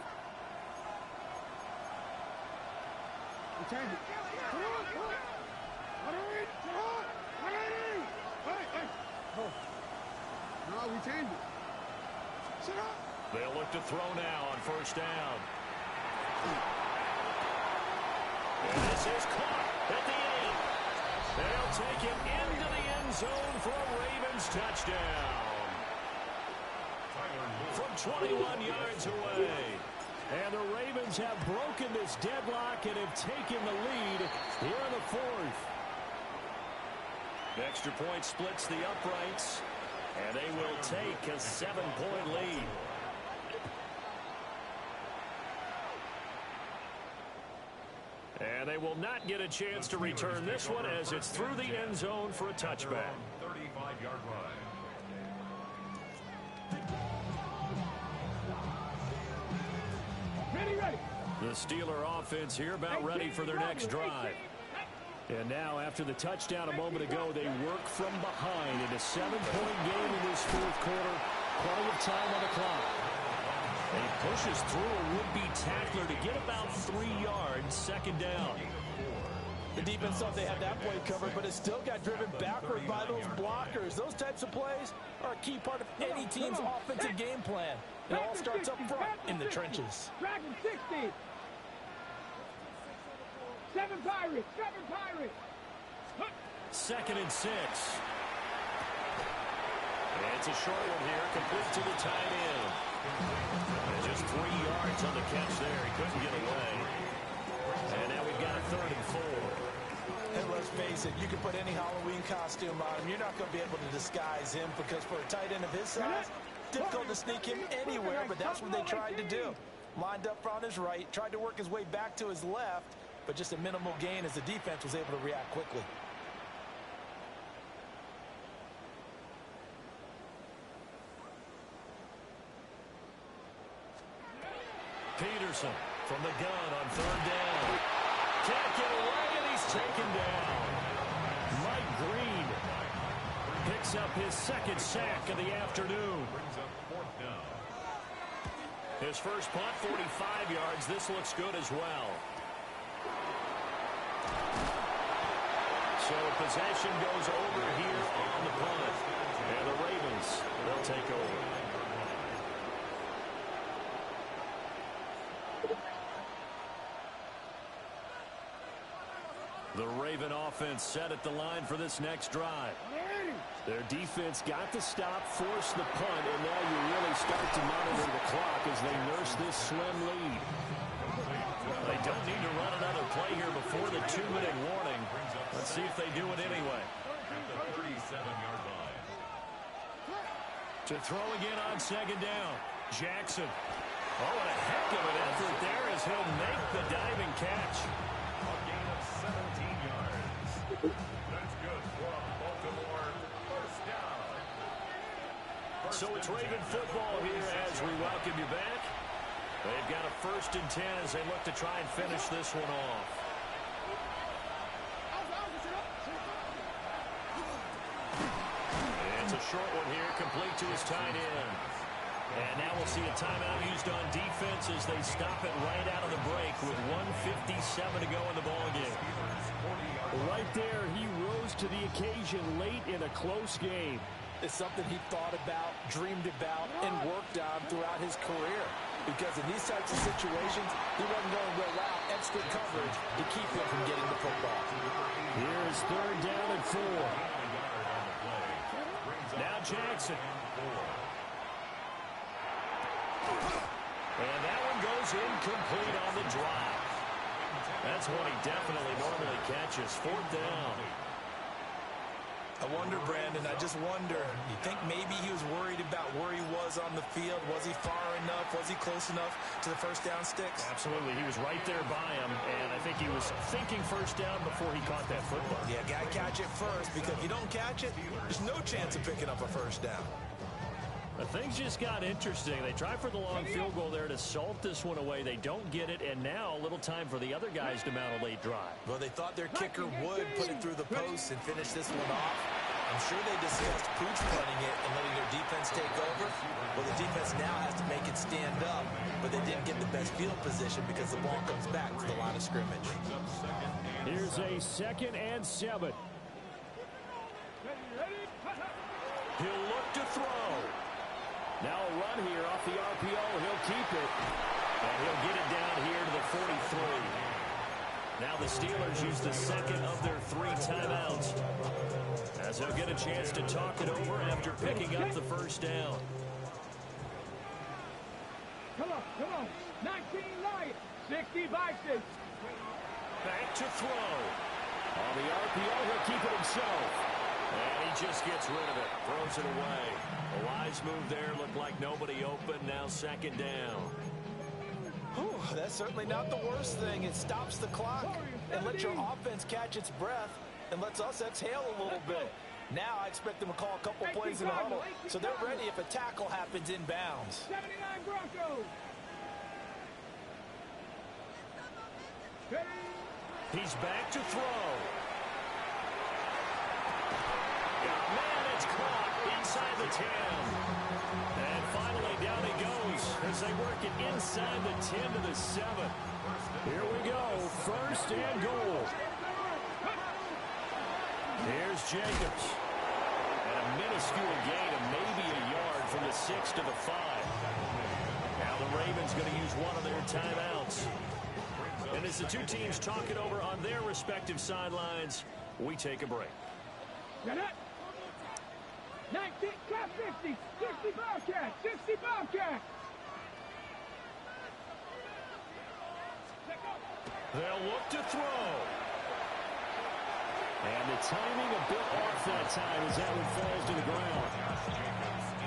[SPEAKER 1] No, we changed it. Sit up.
[SPEAKER 3] They'll look to throw now on first down. And this is caught at the 8. They'll take it into the end zone for a Ravens touchdown. From 21 yards away. And the Ravens have broken this deadlock and have taken the lead here in the 4th. The extra point splits the uprights, and they will take a 7-point lead. And they will not get a chance to return this one as it's through the end zone for a touchback.
[SPEAKER 5] 35-yard line.
[SPEAKER 1] Ready.
[SPEAKER 3] The Steeler offense here about ready for their next drive. And now, after the touchdown a moment ago, they work from behind in a 7-point game in this 4th quarter. Plenty of time on the clock. And he pushes through a would-be tackler to get about 3 yards, second down.
[SPEAKER 4] The defense thought they had that play covered, but it still got driven backward by those blockers. Those types of plays are a key part of any team's offensive game plan. It all starts up front in the trenches.
[SPEAKER 1] Dragon 60. 7 Pirates. 7 Pirates.
[SPEAKER 3] 2nd and 6. And it's a short one here, complete to the tight end. And just 3 yards on the catch there. He couldn't get away. And now we've got a 3rd and 4.
[SPEAKER 4] And let's face it, you can put any Halloween costume on him. You're not going to be able to disguise him because for a tight end of his size, difficult to sneak him anywhere, but that's what they tried to do. Lined up on his right, tried to work his way back to his left, but just a minimal gain as the defense was able to react quickly.
[SPEAKER 3] Peterson from the gun on 3rd down. Can't get away, and he's taken down. Mike Green picks up his 2nd sack of the afternoon.
[SPEAKER 5] Brings up 4th down.
[SPEAKER 3] His first punt, 45 yards. This looks good as well. So possession goes over here on the punt. And the Ravens, they'll take over. The Raven offense set at the line for this next drive. Their defense got the stop, forced the punt, and now you really start to monitor the clock as they nurse this slim lead. They don't need to run another play here before the 2-minute warning. Let's see if they do it anyway.
[SPEAKER 5] At the 37-yard line.
[SPEAKER 3] To throw again on 2nd down. Jackson. Oh, and a heck of an effort there as he'll make the diving catch.
[SPEAKER 5] A gain of 17 yards. That's good from Baltimore. First down.
[SPEAKER 3] So it's Raven football here as we welcome you back. They've got a 1st and 10 as they look to try and finish this one off. And it's a short one here, complete to his tight end. And now we'll see a timeout used on defense as they stop it right out of the break with 1:57 to go in the ballgame.
[SPEAKER 7] Right there, he rose to the occasion late in a close game.
[SPEAKER 4] It's something he thought about, dreamed about, and worked on throughout his career. Because in these types of situations, he wasn't going to roll out extra coverage to keep him from getting the football.
[SPEAKER 3] Here's 3rd down and 4. Now Jackson. And that one goes incomplete on the drive. That's one he definitely normally catches. 4th down.
[SPEAKER 4] I wonder, Brandon, I just wonder, you think maybe he was worried about where he was on the field? Was he far enough? Was he close enough to the first down sticks?
[SPEAKER 7] Absolutely. He was right there by him, and I think he was thinking first down before he caught that football.
[SPEAKER 4] Yeah, got to catch it first, because if you don't catch it, there's no chance of picking up a first down.
[SPEAKER 7] But things just got interesting. They tried for the long field goal there to salt this one away. They don't get it, and now a little time for the other guys to mount a late drive.
[SPEAKER 4] Well, they thought their kicker would put it through the post and finish this one off. I'm sure they discussed pooch punting it and letting their defense take over. Well, the defense now has to make it stand up, but they didn't get the best field position because the ball comes back to the line of scrimmage.
[SPEAKER 7] Here's a 2nd and 7. He'll look to throw. Now a run here off the RPO. He'll keep it. And he'll get it down here to the 43. Now the Steelers use the 2nd of their 3 timeouts, as they'll get a chance to talk it over after picking up the first down.
[SPEAKER 1] Come on. 19 Lions. 60 Vikings.
[SPEAKER 7] Back to throw. On the RPO, he'll keep it himself. And he just gets rid of it. Throws it away. A wise move there. Looked like nobody open. Now 2nd down.
[SPEAKER 4] Whew, that's certainly not the worst thing. It stops the clock and lets your offense catch its breath and lets us exhale a little bit. Now I expect them to call a couple plays in the huddle, so they're ready if a tackle happens inbounds.
[SPEAKER 1] 79 Broncos.
[SPEAKER 7] He's back to throw. Man, it's caught inside the 10. And finally down he goes as they work it inside the 10 to the 7. Here we go, 1st and goal. Here's Jacobs. And a minuscule gain of maybe a yard from the 6 to the 5. Now the Ravens going to use one of their timeouts. And as the two teams talk it over on their respective sidelines, we take a break.
[SPEAKER 1] Get it. 19, cap 50, 60 Bobcats, 60 Bobcats.
[SPEAKER 7] They'll look to throw. And the timing a bit off that time as that one falls to the ground.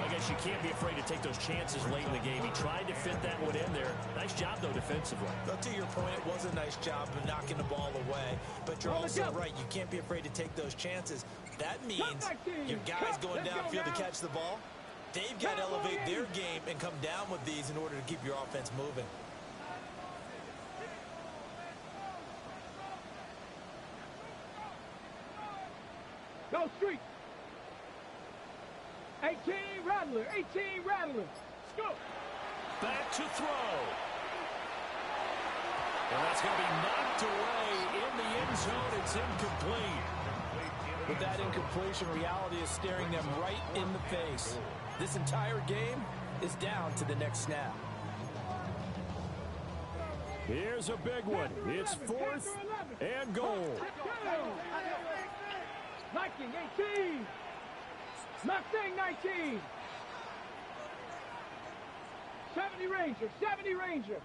[SPEAKER 7] I guess you can't be afraid to take those chances late in the game. He tried to fit that one in there. Nice job, though, defensively.
[SPEAKER 4] Well, to your point, it was a nice job of knocking the ball away. But you're also right. You can't be afraid to take those chances. That means your guys going downfield to catch the ball, they've got to elevate their game and come down with these in order to keep your offense moving.
[SPEAKER 1] Go Street. 18 Rattler, 18 Rattler. Go.
[SPEAKER 7] Back to throw. And that's going to be knocked away in the end zone. It's incomplete.
[SPEAKER 4] With that incompletion, reality is staring them right in the face. This entire game is down to the next snap.
[SPEAKER 7] Here's a big one. It's 4th and goal.
[SPEAKER 1] Viking 18. Mustang 19. 70 Ranger, 70 Ranger.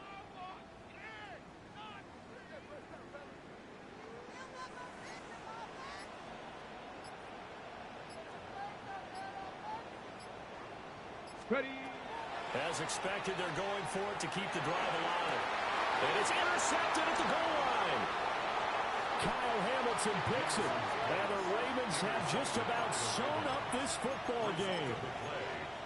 [SPEAKER 1] Ready.
[SPEAKER 7] As expected, they're going for it to keep the drive alive. And it's intercepted at the goal line. Kyle Hamilton picks it. And the Ravens have just about sewn up this football game.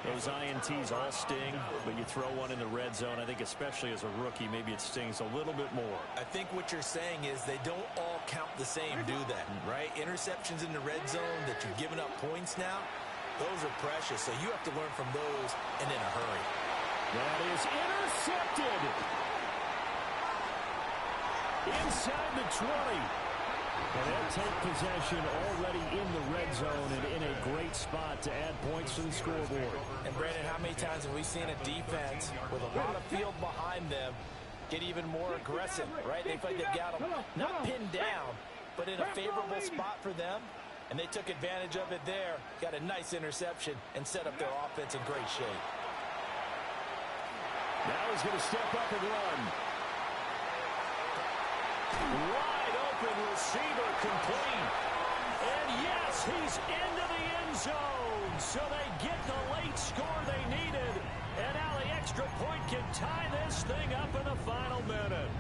[SPEAKER 7] Those INTs all sting, but you throw one in the red zone. I think especially as a rookie, maybe it stings a little bit more.
[SPEAKER 4] I think what you're saying is they don't all count the same, do they? Right? Interceptions in the red zone that you're giving up points now, those are precious, so you have to learn from those and in a hurry.
[SPEAKER 7] That is intercepted. Inside the 20. And they'll take possession already in the red zone and in a great spot to add points to the scoreboard.
[SPEAKER 4] And Brandon, how many times have we seen a defense with a lot of field behind them get even more aggressive, right? They feel like they've got them not pinned down, but in a favorable spot for them. And they took advantage of it there, got a nice interception, and set up their offense in great shape.
[SPEAKER 7] Now he's going to step up and run. Wide open receiver complete. And yes, He's into the end zone, so they get the late score they needed. And now the extra point can tie this thing up in the final minute.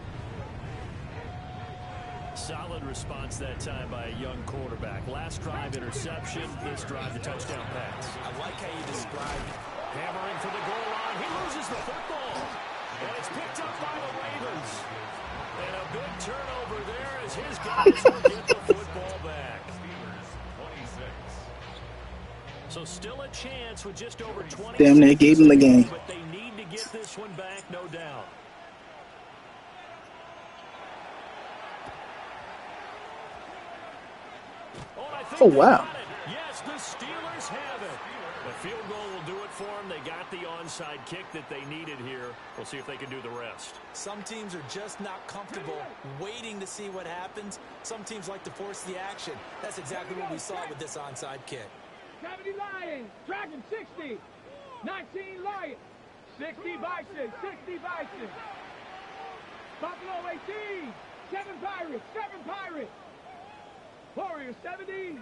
[SPEAKER 7] Solid response that time by a young quarterback. Last drive, interception. This drive, the touchdown pass.
[SPEAKER 4] I like how you described it.
[SPEAKER 7] Hammering for the goal line. He loses the football. And it's picked up by the Ravens. And a big turnover there as his guys will get the football back. So still a chance with just over 20
[SPEAKER 2] Damn, they gave him the game.
[SPEAKER 7] But they need to get this one back, no doubt.
[SPEAKER 2] Oh, wow.
[SPEAKER 7] Yes, the Steelers have it. The field goal will do it for them. They got the onside kick that they needed here. We'll see if they can do the rest.
[SPEAKER 4] Some teams are just not comfortable waiting to see what happens. Some teams like to force the action. That's exactly what we saw with this onside kick.
[SPEAKER 1] 70 Lions, Dragon 60, 19 Lions, 60 Bison, 60 Bison. Buffalo 18, 7 Pirates, 7 Pirates. Warriors 70.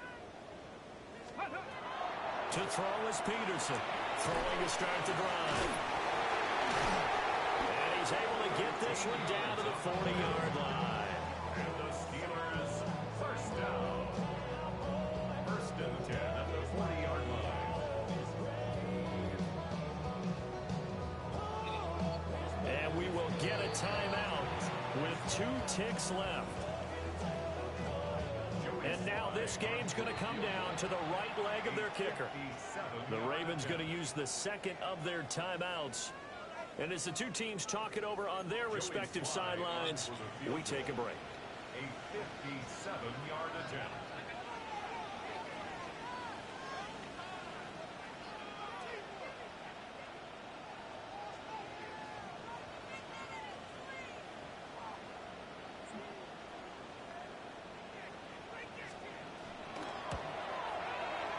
[SPEAKER 7] To throw is Peterson. Throwing to start the drive. And he's able to get this one down to the 40-yard line.
[SPEAKER 5] And the Steelers first down. First and 10 at the 40-yard line.
[SPEAKER 7] And we will get a timeout with 2 ticks left. And now this game's going to come down to the right leg of their kicker. The Ravens going to use the second of their timeouts. And as the two teams talk it over on their respective sidelines, we take a break.
[SPEAKER 5] A 57-yard attempt.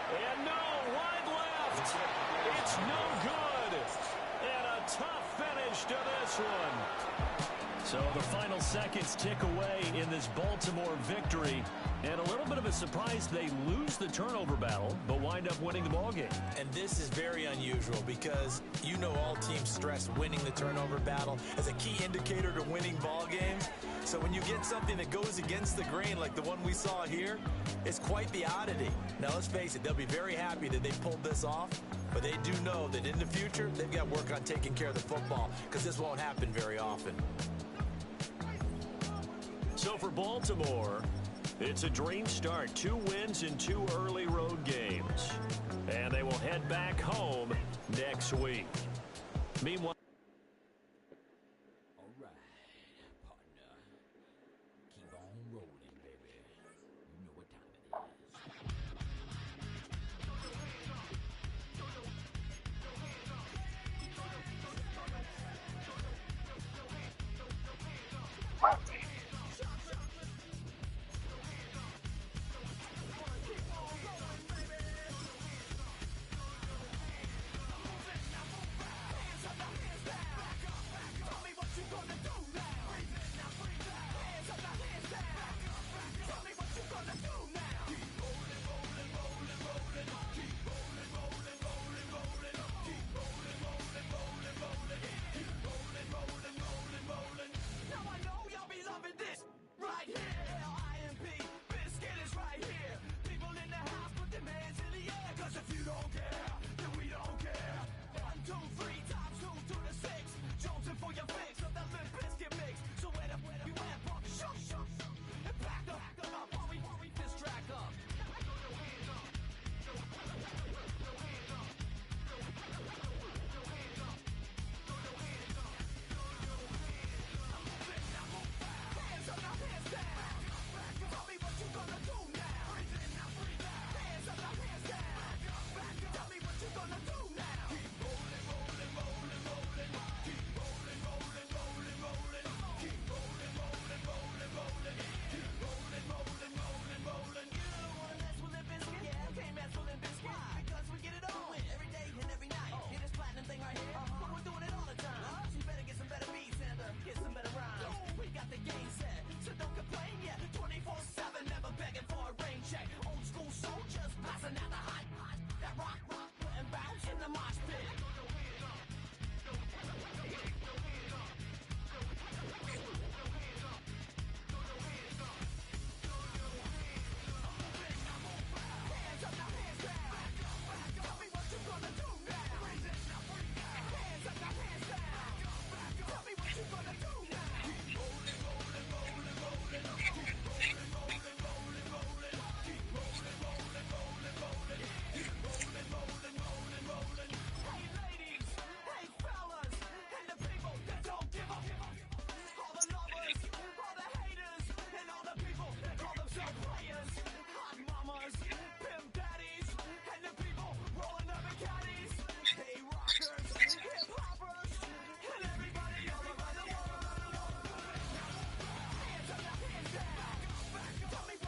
[SPEAKER 7] And no, right left. It's no good. And a tough finish to this one. So the final seconds tick away in this Baltimore victory. And a little bit of a surprise, they lose the turnover battle, but wind up winning the ballgame.
[SPEAKER 4] And this is very unusual because you know all teams stress winning the turnover battle as a key indicator to winning ball games. So when you get something that goes against the grain like the one we saw here, it's quite the oddity. Now let's face it, they'll be very happy that they pulled this off, but they do know that in the future, they've got work on taking care of the football because this won't happen very often.
[SPEAKER 7] So for Baltimore, it's a dream start. 2 wins in 2 early road games. And they will head back home next week. Meanwhile,
[SPEAKER 8] all right, partner. Keep on rolling, baby. You know what time it is.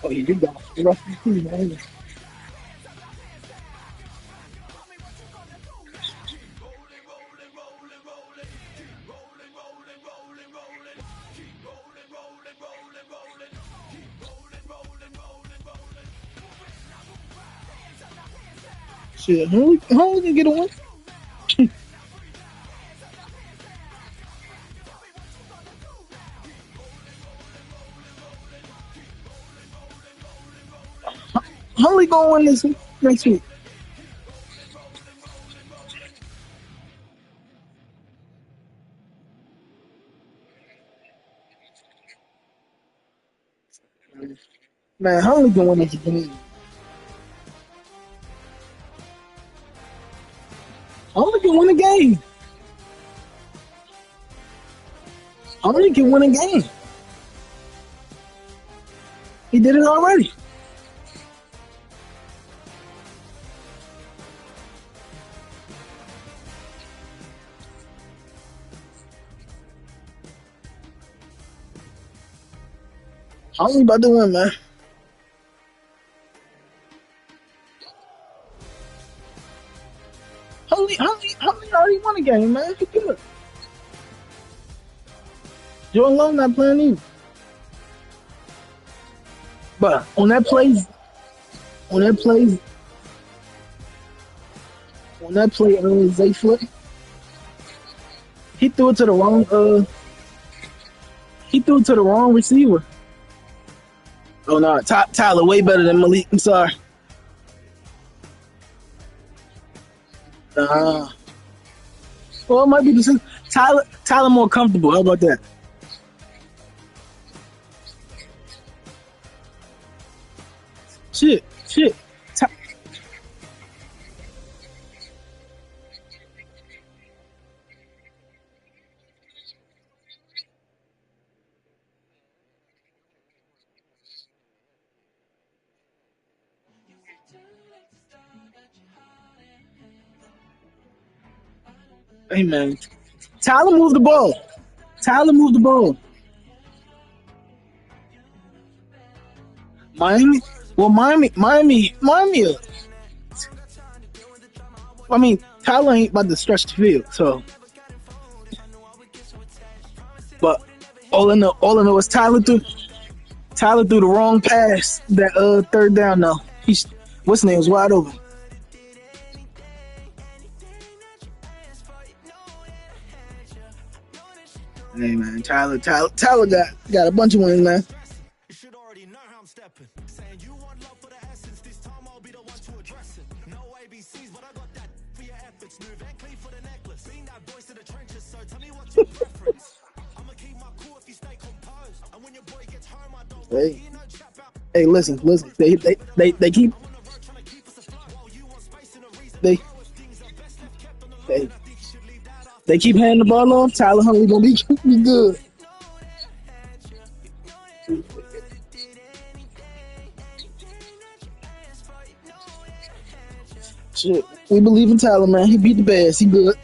[SPEAKER 2] Oh, you got the rest of the team, man. Shit, who can get a win? Huntley gonna win this next week. Man, Huntley gonna win this game. Huntley can win a game. Huntley can win a game. He did it already. Huntley about to win, man. Huntley already won a game, man. He good. Jordan Love not playing either. But on that play, Zay Flip, he threw it to the wrong receiver. Oh no, Tyler way better than Malik. I'm sorry. Well, it might be the same. Tyler more comfortable. How about that? Shit. Hey man, Tyler moved the ball. Miami. I mean, Tyler ain't about to stretch the field, so. But all I know is Tyler threw the wrong pass. That third down though. What's his name was wide open. Hey man, Tyler got a bunch of wins, man.
[SPEAKER 6] You should already know how I'm stepping. Saying you want love for the essence. This time I'll be the one to address it. No ABCs, but I got that for your efforts. New Van Cleef for the necklace. Being that voice in the trenches, so tell me what's your preference. I'ma keep my cool if you stay composed. And when your boy gets home, I don't
[SPEAKER 2] Hey, listen. They keep they keep handing the ball off. Tyler Huntley gonna be good. Shit, we believe in Tyler, man. He beat the Bears. He good.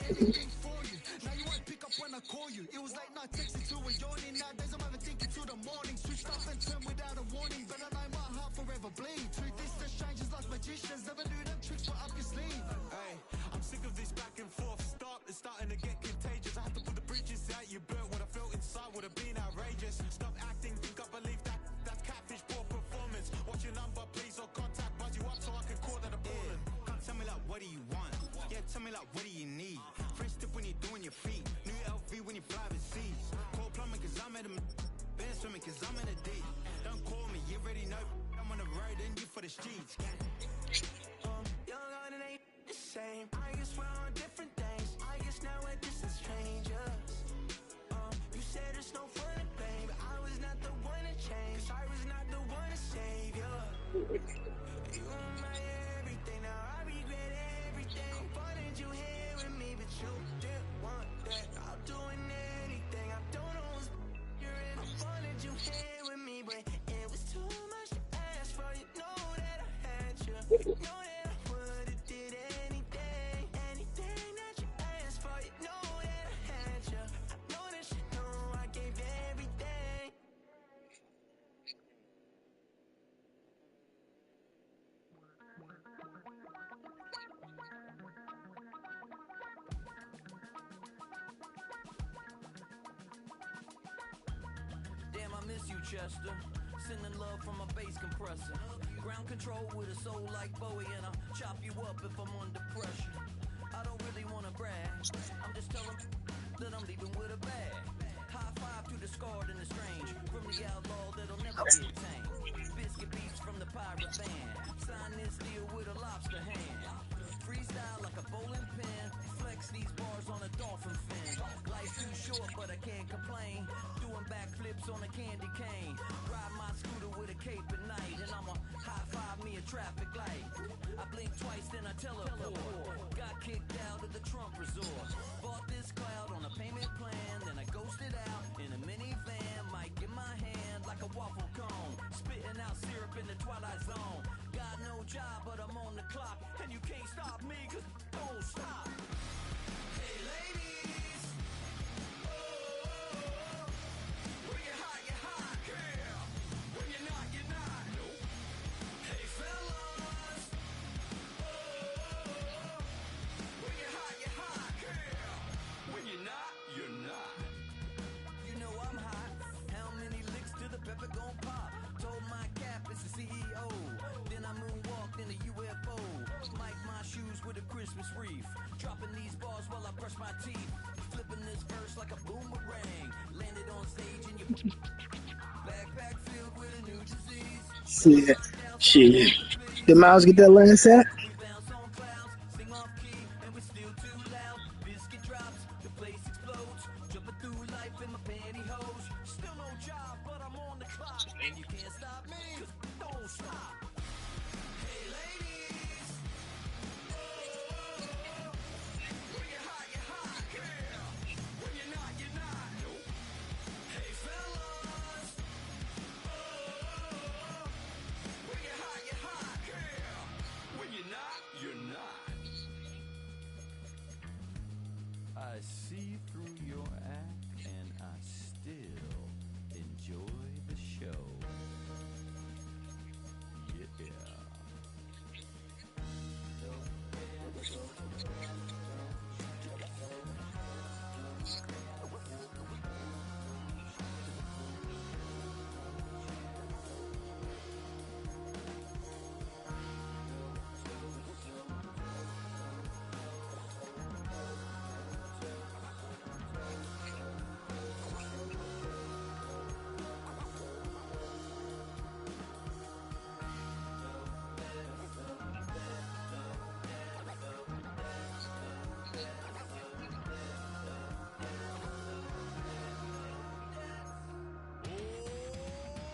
[SPEAKER 8] miss you, Chester. Sending love from a bass compressor. Ground control with a soul like Bowie, and I'll chop you up if I'm under pressure. I don't really wanna brag. I'm just telling that I'm leaving with a bag. High five to the scarred and the strange. From the outlaw that'll never get tamed. Biscuit beats from the pirate band. Sign this deal with a lobster hand. Freestyle like a bowling pin. Flex these bars on a dolphin fin. Life's too short, but I can't complain. Doing backflips on a candy cane. Ride my scooter with a cape at night. And I'ma high five me a traffic light. I blink twice, then I teleport. Got kicked out of the Trump resort. Bought this cloud on a payment plan. Then I ghosted out in a minivan. Mic in my hand like a waffle cone. Spitting out syrup in the twilight zone. Got no job, but I'm on the clock. And you can't stop me, cause don't stop. Hey ladies, oh, when you're hot, girl. When you're not, nope. Hey fellas, oh, when you're hot, girl. When you're not, you're not. You know I'm hot. How many licks till the pepper gon' pop? Told my cap it's the CEO. Then I moonwalked in a UFO. Mic my shoes with a Christmas wreath. Dropping these bars while I brush my teeth. Flipping this verse like a boomerang. Landed on stage in your backpack filled with a new disease.
[SPEAKER 2] Shit. Did Miles get that last set?
[SPEAKER 8] We bounce on clouds, sing off key, and we're still too loud. Biscuit drops, the place explodes. Jumping through life in my pantyhose. Still no job, but I'm on the clock. And you can't stop me, cause don't stop. Hey ladies, oh, when you're hot, girl. When you're not, nope. Hey fellas, oh, when you're hot, girl. When you're not, you're not. I see through your act and I still enjoy the show. Yeah.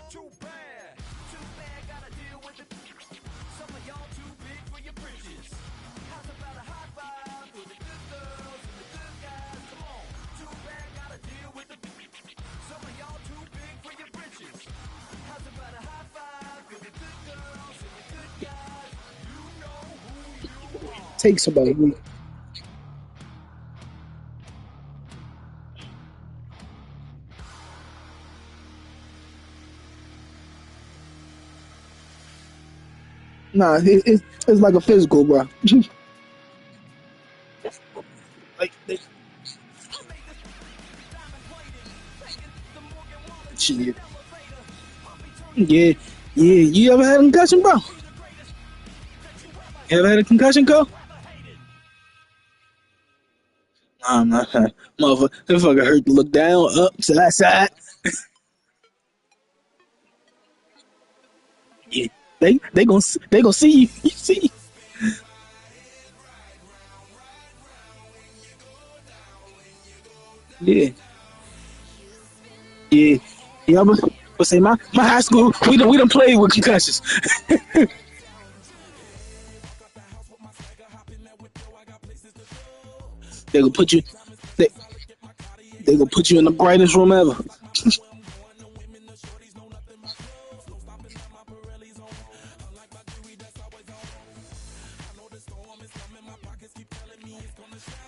[SPEAKER 8] Too bad, gotta deal with it. Some of y'all too big for your britches. How's about a high five for the good girls and the good guys? Come on, too bad, gotta deal with it. Some of y'all too big for your britches. How's about a high five for the good girls and the good guys? You know who you are.
[SPEAKER 2] Takes about a week. Nah, it's like a physical, bro. Like, shit. Yeah. You ever had a concussion, bro? You ever had a concussion, Cole? Nah, I'm not. Motherfucker, that fucker hurt to look down, up, side. Yeah. They gonna see you. You see. Yeah. Yeah, but say my high school, we don't play with concussions. They gonna put you in the brightest room ever.